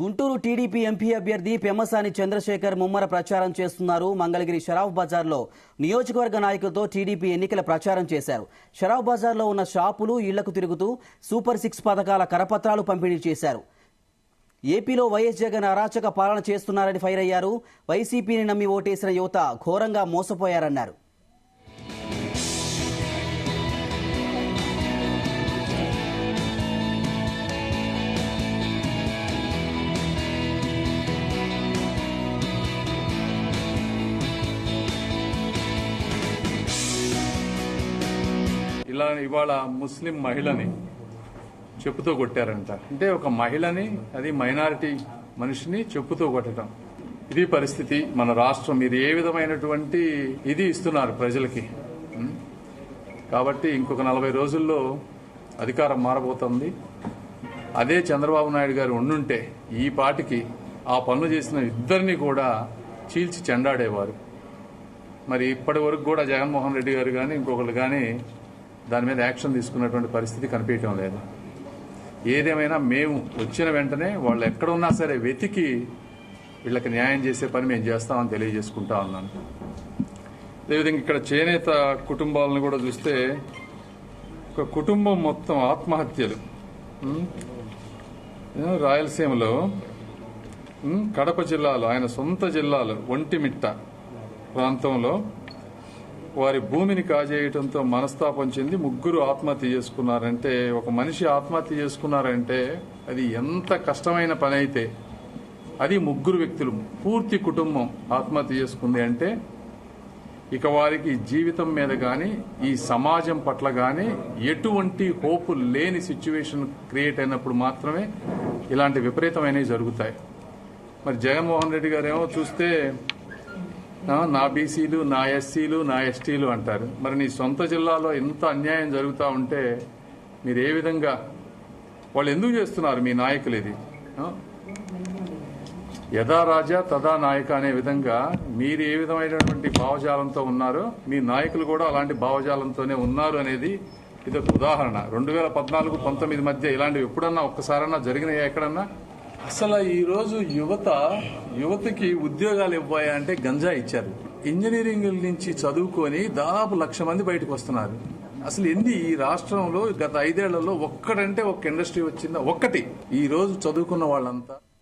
Guntur TDP MP అభ్యర్థి పెమ్మసాని చంద్రశేఖర్ ముమ్మర ప్రచారం చేస్తున్నారు. మంగళగిరి షరాఫ్ బజార్లో నియోజకవర్గ నాయకులతో టీడీపీ ఎన్నికల ప్రచారం చేశారు. షరాఫ్ బజార్లో ఉన్న షాపులు, ఇళ్లకు తిరుగుతూ సూపర్ 6 పథకాల కరపత్రాలు పంపిణీ చేశారు. ఏపీలో వైఎస్ జగన్ అరాచక పాలన చేస్తున్నారని ఫైర్ అయ్యారు. వైసీపీని నమ్మి ఓటేసిన యువత ఘోరంగా మోసపోయారన్నారు. ఇలా ఇవాళ ముస్లిం మహిళని చెప్పుతో కొట్టారంట. అంటే ఒక మహిళని, అది మైనారిటీ మనిషిని చెప్పుతో కొట్టడం, ఇది పరిస్థితి మన రాష్ట్రం. మీరు ఏ విధమైనటువంటి ఇది ఇస్తున్నారు ప్రజలకి. కాబట్టి ఇంకొక 40 రోజుల్లో అధికారం మారబోతోంది. అదే చంద్రబాబు నాయుడు గారు ఉండుంటే ఈ పాటికి ఆ పనులు చేసిన ఇద్దరిని కూడా చీల్చి చెండాడేవారు. మరి ఇప్పటి వరకు కూడా జగన్మోహన్ రెడ్డి గారు కానీ ఇంకొకరు కానీ దాని మీద యాక్షన్ తీసుకున్నటువంటి పరిస్థితి కనిపించడం లేదు. ఏదేమైనా మేము వచ్చిన వెంటనే వాళ్ళు ఎక్కడున్నా సరే వెతికి వీళ్ళకి న్యాయం చేసే పని మేము చేస్తామని తెలియజేసుకుంటా ఉన్నాను. అదేవిధంగా ఇక్కడ చేనేత కుటుంబాలను కూడా చూస్తే ఒక కుటుంబం మొత్తం ఆత్మహత్యలు. రాయలసీమలో కడప జిల్లాలో, ఆయన సొంత జిల్లాలో ఒంటిమిట్ట ప్రాంతంలో వారి భూమిని కాజేయడంతో మనస్తాపం చెంది 3 ఆత్మహత్య చేసుకున్నారంటే, ఒక మనిషి ఆత్మహత్య చేసుకున్నారంటే అది ఎంత కష్టమైన పని అయితే, అది 3 వ్యక్తులు, పూర్తి కుటుంబం ఆత్మహత్య చేసుకుంది అంటే ఇక వారికి జీవితం మీద కానీ ఈ సమాజం పట్ల కానీ ఎటువంటి హోప్ లేని సిచ్యువేషన్ క్రియేట్ అయినప్పుడు మాత్రమే ఇలాంటి విపరీతమైనవి జరుగుతాయి. మరి జగన్మోహన్ రెడ్డి గారేమో చూస్తే నా బీసీలు, నా ఎస్సీలు, నా ఎస్టీలు అంటారు. మరి నీ సొంత జిల్లాలో ఎంత అన్యాయం జరుగుతూ ఉంటే మీరు ఏ విధంగా, వాళ్ళు ఎందుకు చేస్తున్నారు మీ నాయకులు ఇది? యథా రాజా తదా నాయక అనే విధంగా మీరు ఏ విధమైనటువంటి భావజాలంతో ఉన్నారో మీ నాయకులు కూడా అలాంటి భావజాలంతోనే ఉన్నారు అనేది ఇదొక ఉదాహరణ. 2014-19 మధ్య ఇలాంటివి ఎప్పుడన్నా ఒక్కసారన్నా జరిగినాయా ఎక్కడన్నా? అసలు ఈ రోజు యువతకి ఉద్యోగాలు ఇవ్వాయా అంటే గంజా ఇచ్చారు. ఇంజనీరింగ్ నుంచి చదువుకొని దాదాపు 1,00,000 మంది బయటకు వస్తున్నారు. అసలు ఎన్ని ఈ రాష్ట్రంలో గత 5 ఏళ్లలో ఒక్కడంటే ఒక ఇండస్ట్రీ వచ్చిందా? ఒక్కటి. ఈ రోజు చదువుకున్న వాళ్ళంతా